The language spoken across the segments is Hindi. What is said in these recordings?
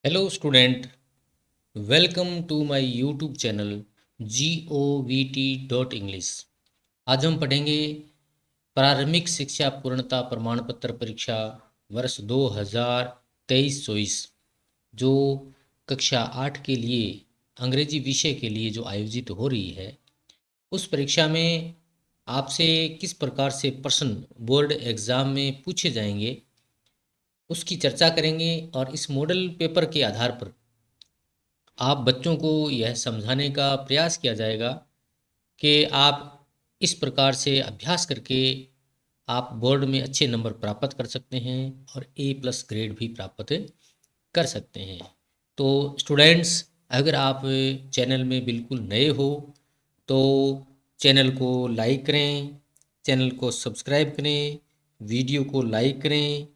Hello student, welcome to my YouTube channel GOVT.English। आज हम पढ़ेंगे प्रारंभिक शिक्षा पूर्णता प्रमाण पत्र परीक्षा वर्ष 2023-24 जो कक्षा 8 के लिए अंग्रेजी विषय के लिए जो आयोजित हो रही है। उस परीक्षा में आपसे किस प्रकार से प्रश्न बोर्ड एग्ज़ाम में पूछे जाएंगे उसकी चर्चा करेंगे और इस मॉडल पेपर के आधार पर आप बच्चों को यह समझाने का प्रयास किया जाएगा कि आप इस प्रकार से अभ्यास करके आप बोर्ड में अच्छे नंबर प्राप्त कर सकते हैं और A+ ग्रेड भी प्राप्त कर सकते हैं। तो स्टूडेंट्स, अगर आप चैनल में बिल्कुल नए हो तो चैनल को लाइक करें, चैनल को सब्सक्राइब करें, वीडियो को लाइक करें,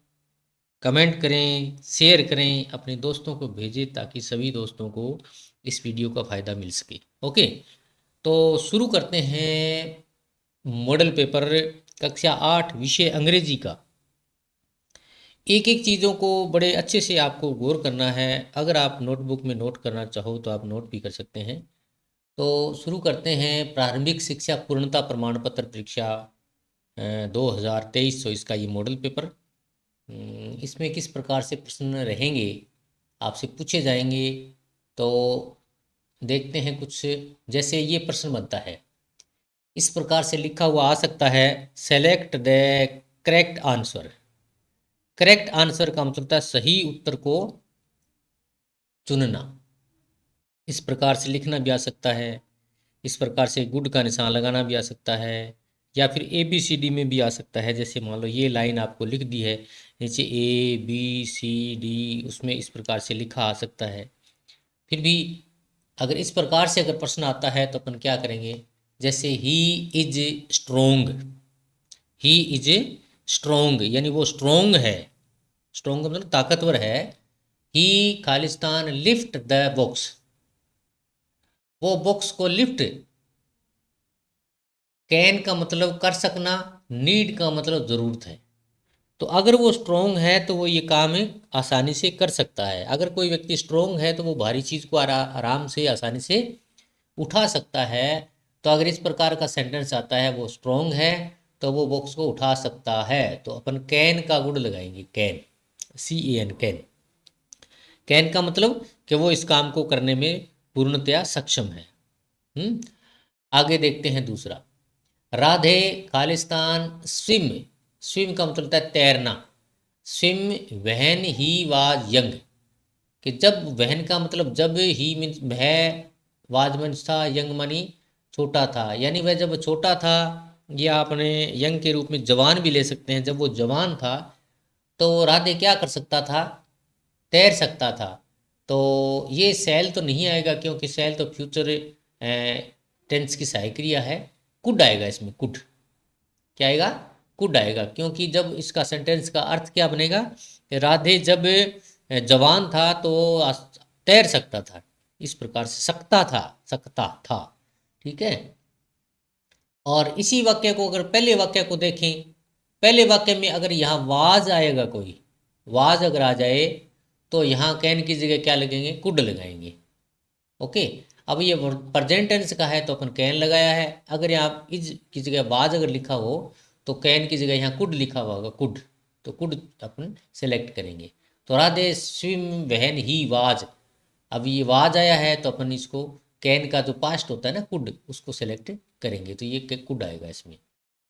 कमेंट करें, शेयर करें, अपने दोस्तों को भेजें ताकि सभी दोस्तों को इस वीडियो का फ़ायदा मिल सके। ओके, तो शुरू करते हैं मॉडल पेपर कक्षा 8 विषय अंग्रेजी का। एक एक चीज़ों को बड़े अच्छे से आपको गौर करना है। अगर आप नोटबुक में नोट करना चाहो तो आप नोट भी कर सकते हैं। तो शुरू करते हैं प्रारंभिक शिक्षा पूर्णता प्रमाण पत्र परीक्षा 2023। इसका ये मॉडल पेपर, इसमें किस प्रकार से प्रश्न रहेंगे आपसे पूछे जाएंगे। तो देखते हैं कुछ। जैसे ये प्रश्न बनता है, इस प्रकार से लिखा हुआ आ सकता है, select the correct answer. Correct answer का मतलब होता है सही उत्तर को चुनना। इस प्रकार से लिखना भी आ सकता है, इस प्रकार से गुड का निशान लगाना भी आ सकता है, या फिर ABCD में भी आ सकता है। जैसे मान लो ये लाइन आपको लिख दी है, नीचे ABCD, उसमें इस प्रकार से लिखा आ सकता है। फिर भी अगर इस प्रकार से अगर प्रश्न आता है तो अपन क्या करेंगे, जैसे he is strong, he is strong यानी वो स्ट्रोंग है। स्ट्रोंग मतलब ताकतवर है। ही खालिस्तान लिफ्ट द बॉक्स, वो बॉक्स को लिफ्ट। कैन का मतलब कर सकना, नीड का मतलब ज़रूरत है। तो अगर वो स्ट्रोंग है तो वो ये काम आसानी से कर सकता है। अगर कोई व्यक्ति स्ट्रोंग है तो वो भारी चीज़ को आराम से आसानी से उठा सकता है। तो अगर इस प्रकार का सेंटेंस आता है, वो स्ट्रोंग है तो वो बॉक्स को उठा सकता है, तो अपन कैन का गुड लगाएंगे। Can, CAN, can. कैन का मतलब कि वो इस काम को करने में पूर्णतया सक्षम है। आगे देखते हैं दूसरा, राधे खालिस्तान स्विम। स्विम का मतलब होता है तैरना। Swim when he was young, कि जब, वहन का मतलब जब, ही मीन्स वह, वाज मीन्स था, यंग मानी छोटा था, यानी वह जब छोटा था, या अपने यंग के रूप में जवान भी ले सकते हैं। जब वो जवान था तो राधे क्या कर सकता था, तैर सकता था। तो ये सेल तो नहीं आएगा क्योंकि सेल तो फ्यूचर टेंस की सहायक क्रिया है। कुड आएगा इसमें, कुड। क्या आएगा, कुड आएगा, क्योंकि जब इसका सेंटेंस का अर्थ क्या बनेगा कि राधे जब जवान था तो तैर सकता था। इस प्रकार से सकता था, सकता था। ठीक है। और इसी वाक्य को अगर पहले वाक्य को देखें, पहले वाक्य में अगर यहाँ वाज आएगा, कोई वाज अगर आ जाए तो यहाँ कैन की जगह क्या लगेंगे, कुड लगाएंगे। ओके। अब ये प्रेजेंट टेंस का है तो अपन कैन लगाया है। अगर यहाँ इज की जगह वाज अगर लिखा हो तो कैन की जगह यहाँ कुड लिखा हुआ होगा, कुड। तो कुड अपन सेलेक्ट करेंगे। तो राधे स्विम वहन ही वाज, अब ये वाज आया है तो अपन इसको कैन का जो पास्ट होता है ना, कुड, उसको सेलेक्ट करेंगे। तो ये कुड आएगा इसमें।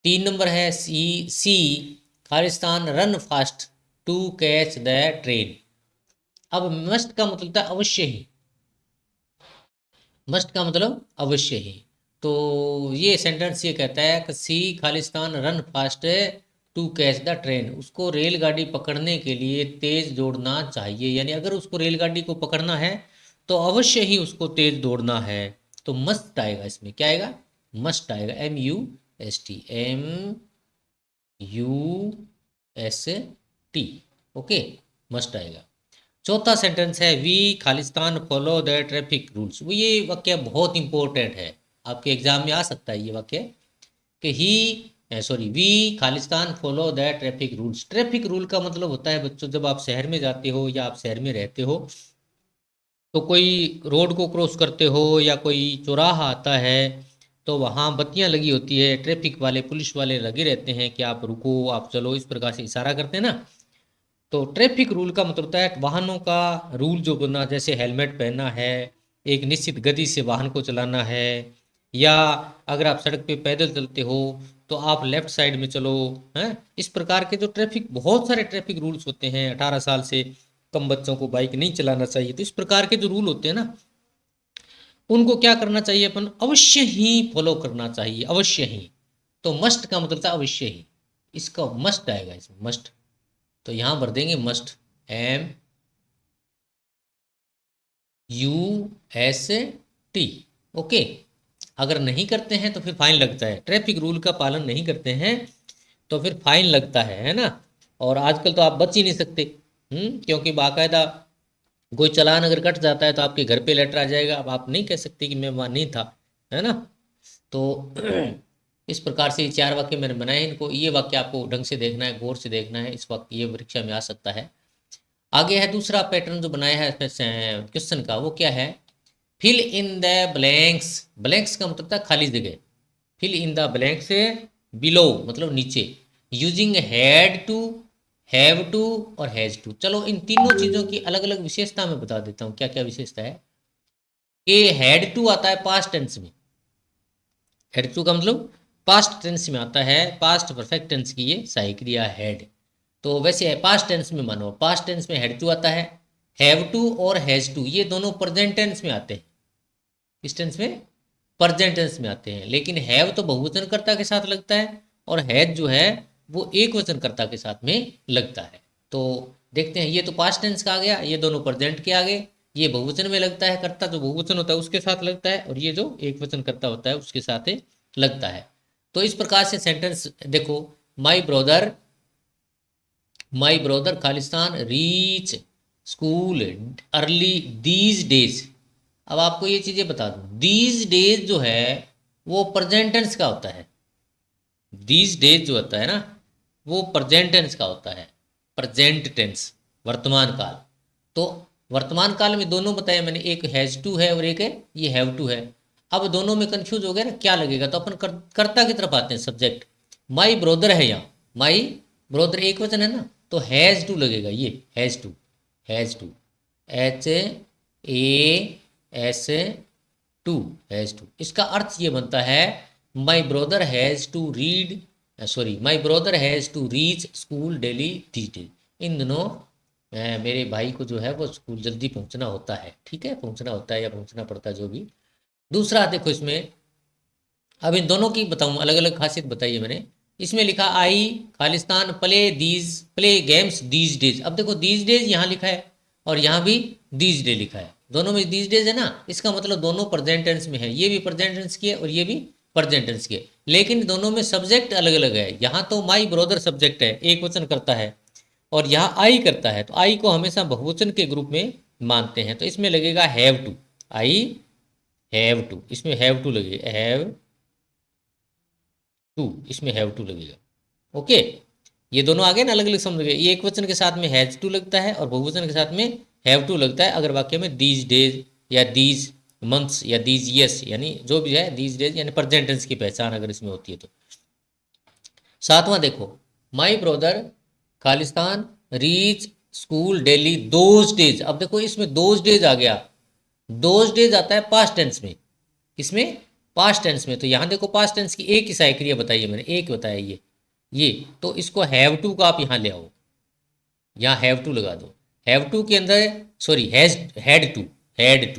3 नंबर है सी, खालिस्तान run fast to catch the train. अब मस्ट का मतलब होता है अवश्य ही। मस्ट का मतलब अवश्य ही। तो ये सेंटेंस ये कहता है कि सी खालिस्तान run fast to catch the train, उसको रेलगाड़ी पकड़ने के लिए तेज दौड़ना चाहिए। यानी अगर उसको रेलगाड़ी को पकड़ना है तो अवश्य ही उसको तेज दौड़ना है। तो मस्ट आएगा इसमें। क्या आएगा, मस्ट आएगा। MUST, ओके, मस्ट आएगा। चौथा सेंटेंस है वी खालिस्तान फॉलो द ट्रैफिक रूल्स। वो ये वाक्य बहुत इंपॉर्टेंट है, आपके एग्जाम में आ सकता है ये वाक्य, कि वी खालिस्तान follow the traffic rules. Traffic rule का मतलब होता है बच्चों, जब आप शहर में जाते हो या आप शहर में रहते हो तो कोई रोड को क्रॉस करते हो या कोई चौराहा आता है तो वहाँ बत्तियां लगी होती है, ट्रैफिक वाले पुलिस वाले लगे रहते हैं कि आप रुको, आप चलो, इस प्रकार से इशारा करते हैं ना। तो ट्रैफिक रूल का मतलब होता है वाहनों का रूल जो बना, जैसे हेलमेट पहनना है, एक निश्चित गति से वाहन को चलाना है, या अगर आप सड़क पे पैदल चलते हो तो आप लेफ्ट साइड में चलो, हैं। इस प्रकार के जो ट्रैफिक, बहुत सारे ट्रैफिक रूल्स होते हैं। 18 साल से कम बच्चों को बाइक नहीं चलाना चाहिए। तो इस प्रकार के जो रूल होते हैं ना, उनको क्या करना चाहिए, अपन अवश्य ही फॉलो करना चाहिए, अवश्य ही। तो मस्ट का मतलब था अवश्य ही, इसका मस्ट आएगा इसमें, मस्ट। तो यहां भर देंगे मस्ट, MUST। ओके। अगर नहीं करते हैं तो फिर फाइन लगता है, ट्रैफिक रूल का पालन नहीं करते हैं तो फिर फाइन लगता है ना। और आजकल तो आप बच ही नहीं सकते, क्योंकि बाकायदा कोई चालान अगर कट जाता है तो आपके घर पे लेटर आ जाएगा। अब आप नहीं कह सकते कि मैं वहाँ नहीं था, है ना। तो इस प्रकार से ये 4 वाक्य मैंने बनाए हैं। इनको, ये वाक्य आपको ढंग से देखना है, गौर से देखना है, इस वक्त ये परीक्षा में आ सकता है। आगे है दूसरा पैटर्न जो बनाया है क्वेश्चन का, वो क्या है, fill in the blanks. Blanks का मतलब था खाली जगह। Fill in the blanks below मतलब नीचे, using had to, have to और हैज टू। चलो इन तीनों चीज़ों की अलग अलग विशेषता मैं बता देता हूँ, क्या क्या विशेषता है। कि हैड टू आता है पास्ट टेंस में, हैड टू का मतलब पास्ट टेंस में आता है, पास्ट परफेक्ट टेंस की ये सहायक क्रिया हैड। तो वैसे है पास्ट टेंस में, मानो पास्ट टेंस में हैड टू आता है, हैव टू और हैज टू ये दोनों प्रेजेंट टेंस में आते हैं। किस टेंस में, प्रेजेंट टेंस में आते हैं। लेकिन हैव तो बहुवचन कर्ता के साथ लगता है और हैज जो है वो एक वचन कर्ता के साथ में लगता है। तो देखते हैं, ये तो पास्ट टेंस का आ गया, ये दोनों प्रेजेंट के आगे, ये बहुवचन में लगता है, कर्ता जो बहुवचन होता है उसके साथ लगता है, और ये जो एक वचन कर्ता होता है उसके साथ लगता है। तो इस प्रकार से सेंटेंस देखो, my brother Khalistan reach school early these days. अब आपको ये चीज़ें बता दूं, दीज डेज जो है वो प्रेजेंट टेंस का होता है। दीज डेज जो होता है ना वो प्रेजेंट टेंस का होता है, प्रेजेंट टेंस, वर्तमान काल। तो वर्तमान काल में दोनों बताए मैंने, एक हैज टू है और एक है ये हैव टू है। अब दोनों में कंफ्यूज हो गया ना, क्या लगेगा, तो अपन कर्ता की तरफ आते हैं, सब्जेक्ट। माई ब्रोदर है यहाँ, माई ब्रोदर एक वचन है ना, तो हैज टू लगेगा, ये has to, has to, HAS to, has to. इसका अर्थ ये बनता है, my brother has to read, sorry, my brother has to reach school daily these days. इन दिनों मेरे भाई को जो है वो स्कूल जल्दी पहुंचना होता है, ठीक है, पहुंचना होता है या पहुंचना पड़ता है, जो भी। दूसरा देखो इसमें, अब इन दोनों की बताऊँ, अलग अलग खासियत बताई है मैंने। इसमें लिखा आई खालिस्तान प्ले गेम्स दीज डेज। अब देखो दीज डेज यहाँ लिखा है और यहाँ भी दीज डे लिखा है, दोनों में दीज डेज है ना, इसका मतलब दोनों प्रेजेंट टेंस में है। ये भी प्रेजेंट टेंस की है और ये भी प्रेजेंट टेंस की है, लेकिन दोनों में सब्जेक्ट अलग अलग है। यहाँ तो माई ब्रदर सब्जेक्ट है, एक वचन करता है, और यहाँ आई करता है। तो आई को हमेशा बहुवचन के ग्रुप में मानते हैं, तो इसमें लगेगा have to, I have to, इसमें हैव टू लगेगा, हैव टू, इसमें हैव टू लगेगा। ओके, ये दोनों आ गए ना, अलग अलग समझ गए। ये एक वचन के साथ में हैज टू लगता है और बहुवचन के साथ में हैव टू लगता है, अगर वाक्य में दीज डेज या दीज मंथ्स या दीज ईयर्स, यानी जो भी है दीज डेज यानी प्रेजेंट टेंस की पहचान अगर इसमें होती है तो। सातवां देखो, my brother Khalistan reach school daily those days. अब देखो इसमें दोज डेज आ गया, दोज डेज आता है पास्ट टेंस में, इसमें पास्ट टेंस में। तो यहाँ देखो पास्ट टेंस की एक ही सहायक क्रिया बताई है मैंने, एक बताया ये। तो इसको हैव टू का आप यहाँ ले आओ, यहाँ हैव टू लगा दो। हैव टू के अंदर, sorry, had to, had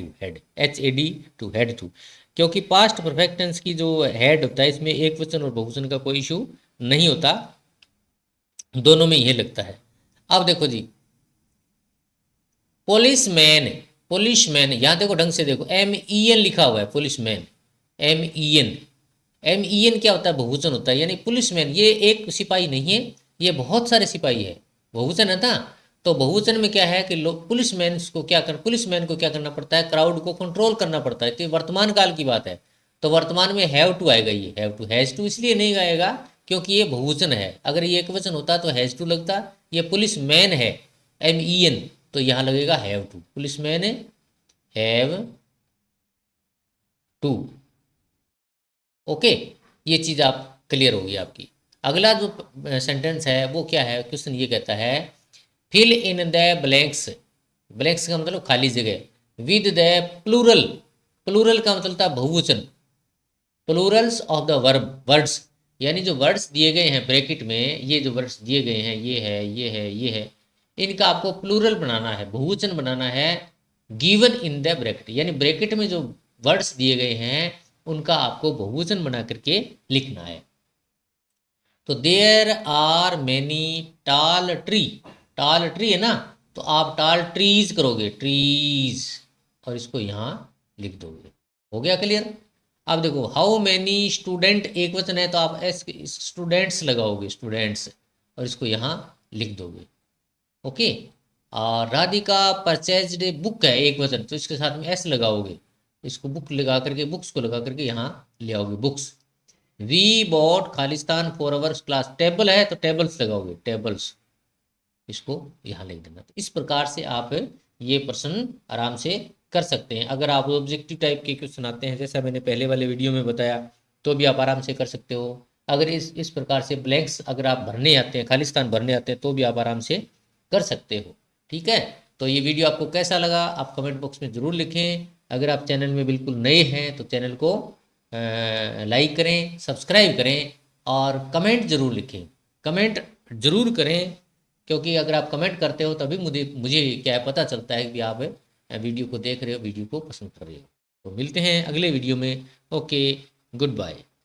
HAD to, had to. क्योंकि पास्ट परफेक्ट टेंस की जो हैड होता है इसमें एक वचन और बहुवचन का कोई इशू नहीं होता, दोनों में यह लगता है। अब देखो जी, पुलिसमैन, पुलिसमैन, यहाँ देखो ढंग से देखो, MEN लिखा हुआ है, पुलिसमैन, MEN क्या होता है, बहुवचन होता है। यानी पुलिसमैन ये एक सिपाही नहीं है, ये बहुत सारे सिपाही है, बहुवचन है ना। तो बहुवचन में क्या है कि पुलिसमैन को क्या करना पड़ता है, क्राउड को कंट्रोल करना पड़ता है। तो वर्तमान काल की बात है, तो वर्तमान में हैव टू आएगा, ये हैव टू, हैज टू इसलिए नहीं आएगा क्योंकि ये बहुवचन है। अगर ये एक वचन होता तो हैज टू लगता, ये पुलिसमैन है MEN, तो यहाँ लगेगा have to, policeman have to. Okay, ये चीज़ आप क्लियर होगी आपकी। अगला जो सेंटेंस है वो क्या है, क्वेश्चन ये कहता है fill in the blanks. Blanks का मतलब खाली जगह विद द प्लूरल। प्लूरल का मतलब था बहुवचन। प्लूरल्स ऑफ द वर्ड्स, यानी जो वर्ड्स दिए गए हैं ब्रैकेट में, ये जो वर्ड्स दिए गए हैं ये है ये है ये है, इनका आपको प्लूरल बनाना है, बहुवचन बनाना है गिवन इन द ब्रैकेट। यानी ब्रैकेट में जो वर्ड्स दिए गए हैं उनका आपको बहुवचन बना करके लिखना है। तो देयर आर मैनी टाल ट्री, टाल ट्री है ना, तो आप टाल ट्रीज करोगे, ट्रीज, और इसको यहाँ लिख दोगे। हो गया क्लियर। अब देखो हाउ मैनी स्टूडेंट एक वचन है तो आप एस स्टूडेंट्स लगाओगे, स्टूडेंट्स, और इसको यहाँ लिख दोगे। ओके। और राधिका परचेज्ड बुक है एक वचन, तो इसके साथ में एस लगाओगे, इसको बुक लगा करके, बुक्स को लगा करके यहाँ ले आओगे, बुक्स। वी बॉट खालिस्तान फॉर अवर क्लास, टेबल है तो टेबल्स लगाओगे, टेबल्स, इसको यहाँ लिख देना। तो इस प्रकार से आप ये प्रश्न आराम से कर सकते हैं। अगर आप ऑब्जेक्टिव टाइप के क्वेश्चन आते हैं, जैसा मैंने पहले वाले वीडियो में बताया, तो भी आप आराम से कर सकते हो। अगर इस प्रकार से ब्लैंक्स अगर आप भरने आते हैं, खालिस्तान भरने आते हैं, तो भी आप आराम से कर सकते हो। ठीक है, तो ये वीडियो आपको कैसा लगा आप कमेंट बॉक्स में ज़रूर लिखें। अगर आप चैनल में बिल्कुल नए हैं तो चैनल को लाइक करें, सब्सक्राइब करें और कमेंट ज़रूर लिखें। कमेंट ज़रूर करें, क्योंकि अगर आप कमेंट करते हो तभी मुझे क्या है पता चलता है कि आप वीडियो को देख रहे हो, वीडियो को पसंद कर रहे हो। तो मिलते हैं अगले वीडियो में। Okay, good bye.